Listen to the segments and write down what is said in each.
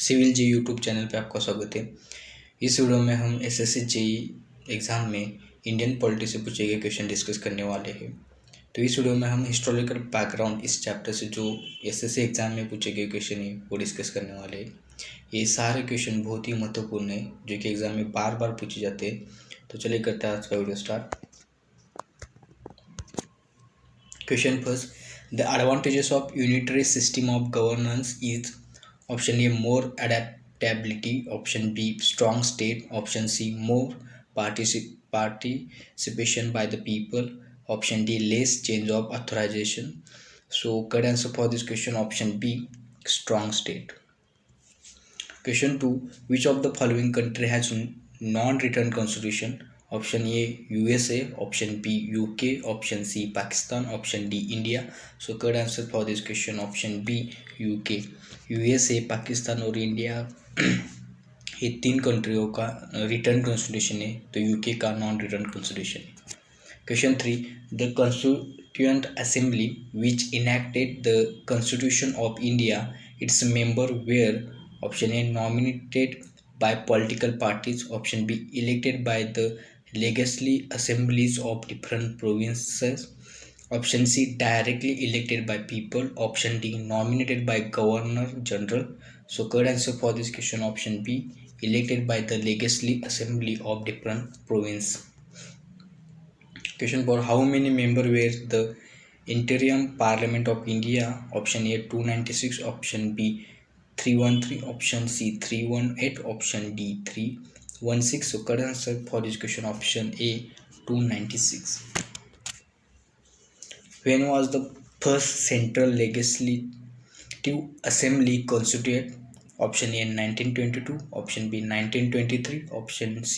Civil जे YouTube channel पे आपका स्वागत है। इस वीडियो में हम एसएससी जेई एग्ज़ाम में इंडियन पॉलिटी से पूछे गए क्वेश्चन डिस्कस करने वाले हैं। तो इस वीडियो में हम हिस्टोरिकल बैकग्राउंड इस चैप्टर से जो एसएससी एग्ज़ाम में पूछे गए क्वेश्चन है वो डिस्कस करने वाले हैं। ये सारे क्वेश्चन बहुत ही महत्वपूर्ण है जो कि एग्ज़ाम में बार बार पूछे जाते हैं। तो चलिए करते हैं आज का video start. Question first, the advantages of unitary system of governance is option A more adaptability, option B strong state, option C more participation by the people, option D less change of authorization. So correct answer for this question option B strong state. Question 2, which of the following country has non-written constitution? Option A USA, option B UK, option C Pakistan, option D India. So correct answer for this question option B UK. USA, Pakistan और India ये तीन कंट्रियों का return constitution है, तो UK का non written constitution है। Question 3, the constituent assembly which enacted the constitution of India its member were option A nominated by political parties, option B elected by the legislative assemblies of different provinces, option C directly elected by people, option D nominated by governor general. So correct answer for this question option B elected by the legislative assembly of different province. Question 4, how many members were the interim parliament of India? Option A 296, option B 313, option C 318, option D 316. So correct answer for this question option A 296. When was the first central legislative assembly constituted? Option A 1922, option B 1923, option C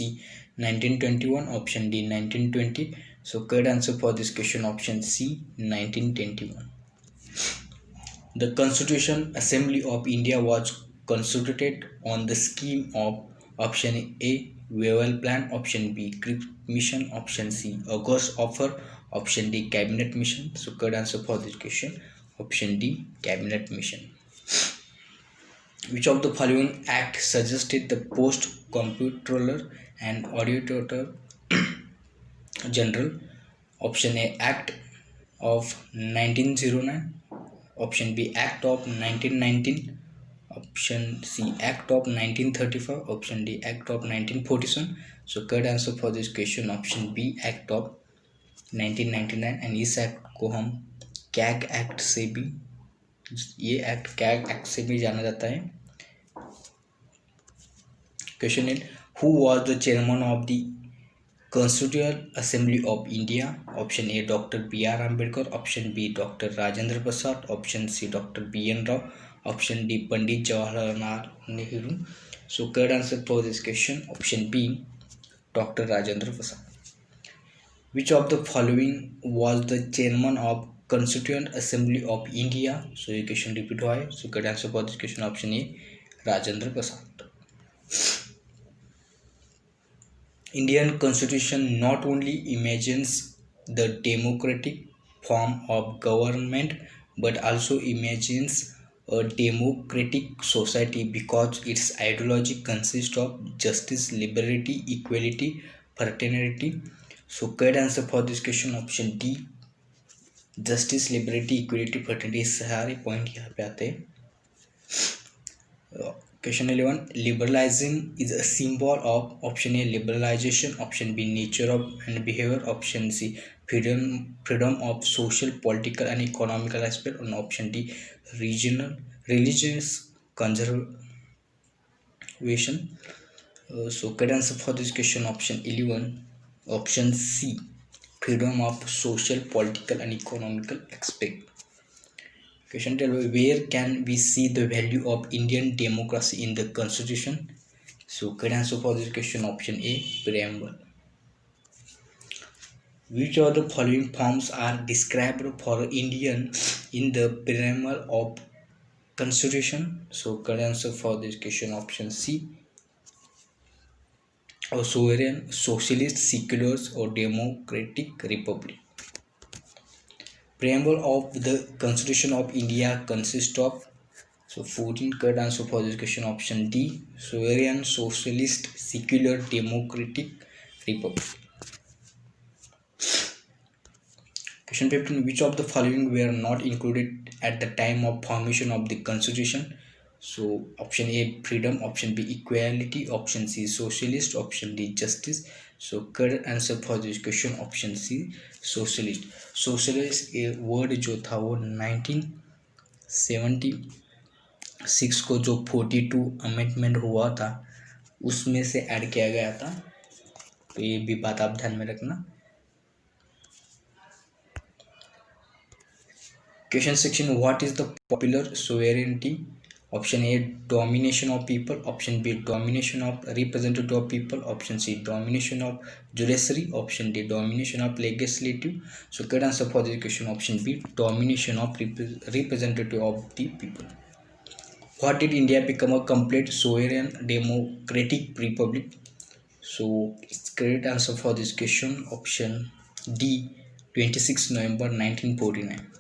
1921, option D 1920. So correct answer for this question option C 1921. The Constitution Assembly of India was constituted on the scheme of option A Wavell Plan, option B Cripps Mission, option C August Offer, option D Cabinet Mission. So correct answer for this question option D Cabinet Mission. Which of the following act suggested the post comptroller and auditor general? Option A Act of 1909, option B Act of 1919, option C Act of 1935, option D Act of 1947. So correct answer for this question option B Act of 1999. And इस act को हम CAG act से भी, ये act CAG act से भी जाना जाता है। Question 8, who was the chairman of the Constitutional Assembly of India? Option A Dr. B.R. Ambedkar, option B Dr. Rajendra Prasad, option C Dr. B.N. Rao, option D Pandit Jawaharlal Nehru. So correct answer for this question option B Dr. Rajendra Prasad. Which of the following was the chairman of Constituent Assembly of India? So ये question repeat हुआ है. So correct answer for this question option A Rajendra Prasad. Indian Constitution not only imagines the democratic form of government but also imagines a democratic society because its ideology consists of justice, liberty, equality, fraternity. So correct answer for this question option D justice, liberty, equality, fraternity. सारे point यहाँ पे आते हैं। Question 11, liberalizing is a symbol of option A liberalization, option B nature of and behavior, option C freedom of social, political and economical aspect, and option D regional religious conservation. So correct answer for this question option 11 option C freedom of social, political and economical aspect. Question 12, where can we see the value of Indian democracy in the Constitution? So correct answer for this question option A preamble. Which of the following forms are described for Indian in the preamble of Constitution? So correct answer for this question option C or sovereign, socialist, secular or democratic republic. Preamble of the Constitution of India consists of, So 14 correct answer for this question option D, sovereign socialist secular democratic republic. Question 15, which of the following were not included at the time of formation of the constitution? So option A freedom, option B equality, option C socialist, option D justice. So correct answer for this question option C socialist. Socialist a word जो था वो 1976 को जो 42 amendment हुआ था उसमें से add किया गया था, तो ये भी बात आप ध्यान में रखना. Question section, what is the popular sovereignty? Option A domination of people, option B domination of representative of people, option C domination of judiciary, option D domination of legislative. So correct answer for this question option B domination of representative of the people. What did India become a complete sovereign democratic republic? So it's correct answer for this question option D 26 November 1949.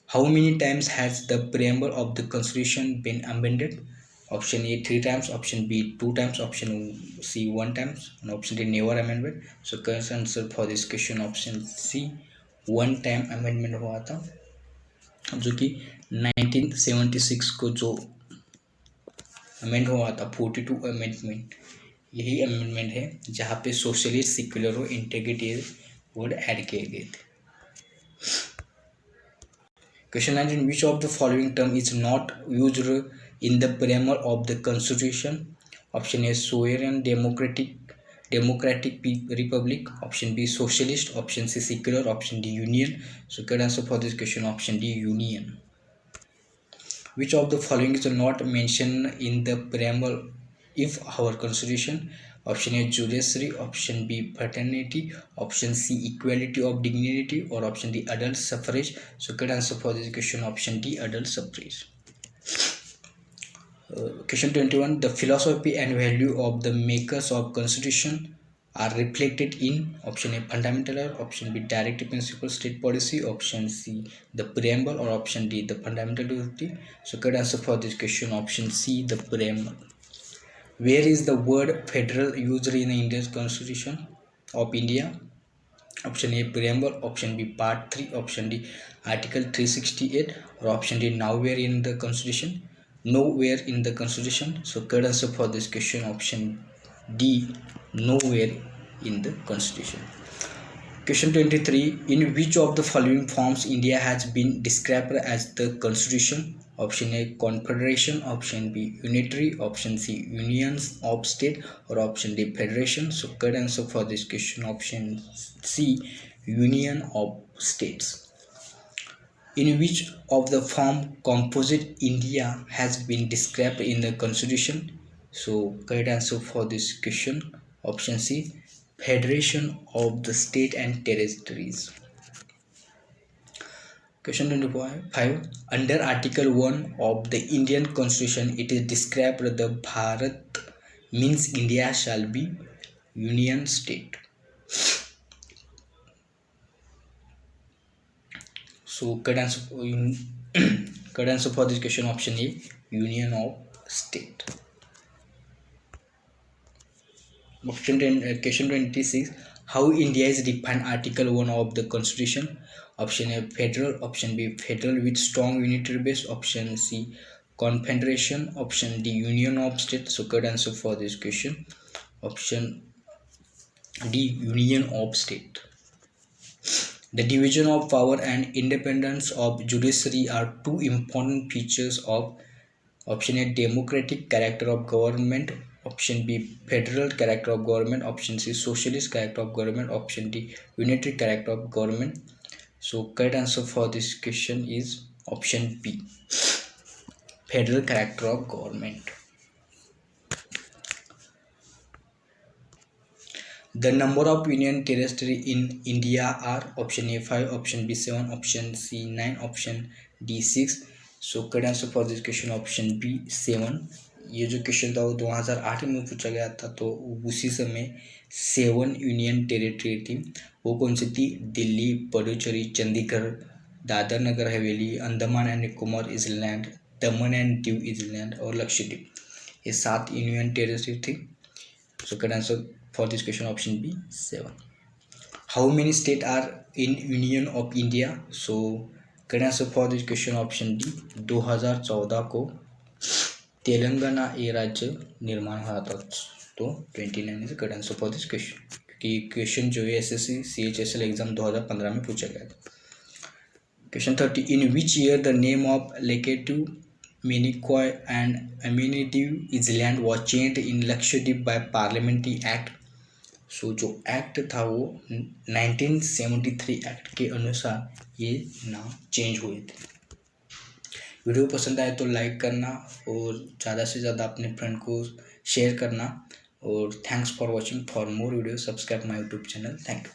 How many times has the preamble of the Constitution been amended? Option A 3 times, option B 2 times, option C 1 times, and option D never amendment. So correct answer for this question option C 1 time amendment हुआ था, जो कि 1976 को जो amend हुआ था 42 amendment, यही amendment है जहाँ पे सोशलिस्ट सेक्युलर और इंटीग्रिटी वर्ड ऐड किए गए थे. Question 19, which of the following term is not used in the preamble of the constitution? Option A sovereign democratic republic, option B socialist, option C secular, option D union. So correct answer for this question option D union. Which of the following is not mentioned in the preamble if our constitution? Option A judiciary, option B fraternity, option C equality of dignity, or option D adult suffrage. So correct answer for this question option D adult suffrage. Question 21, the philosophy and value of the makers of constitution are reflected in option A fundamental law, option B directive principle state policy, option C the preamble, or option D the fundamental duty. So correct answer for this question option C the preamble. Where is the word federal used in the Indian constitution of India? Option A preamble, option B part 3, option D article 368, or option D nowhere in the constitution. Nowhere in the constitution. So correct answer for this question option D nowhere in the constitution. Question 23, in which of the following forms India has been described as the constitution? Option A confederation, option B unitary, option C unions of state, or option D federation. So correct answer for this question option C union of states. In which of the form composite India has been described in the constitution? So correct answer for this question option C federation of the state and territories. Question 25, under article 1 of the Indian constitution it is described the Bharat means India shall be union state. So correct answer for this question option A union of state. Question 26, how India is defined article 1 of the constitution? Option A federal, option B federal with strong unitary base, option C confederation, option D union of state. So correct answer for this question option D union of state. The division of power and independence of judiciary are two important features of option A democratic character of government, option B federal character of government, option C socialist character of government, option D unitary character of government. So correct answer for this question is option B federal character of government. The number of union territory in India are option A 5, option B 7, option C 9, option D 6. So correct answer for this question option B 7. ये जो question था वो 2008 में पूछा गया था, तो उसी समय 7 यूनियन टेरिटरी थी. वो कौन सी थी? Delhi, Puducherry, Chandigarh, Dadra Nagar Haveli, Andaman and Nicobar island, Daman and Diu island और लक्षद्वीप, ये 7 यूनियन टेरिटरी थी। So correct answer for this question option B 7. How many state are in union of India? So correct answer for this question option D 2014 को तेलंगाना ये राज्य निर्माण हुआ था, तो 29 is correct answer for this question, क्योंकि question जो है SSC CHSL एग्जाम 2015 में पूछा गया था। Question 30, in which year the name of Laccadive Minicoy and Amindivi island was change in Lakshadweep by parliamentary act? So जो एक्ट था वो 1973 एक्ट के अनुसार ये नाम चेंज हुए थे। वीडियो पसंद आए तो लाइक करना और ज़्यादा से ज़्यादा अपने फ्रेंड को शेयर करना, और thanks for watching. For more video subscribe my YouTube channel. Thank you.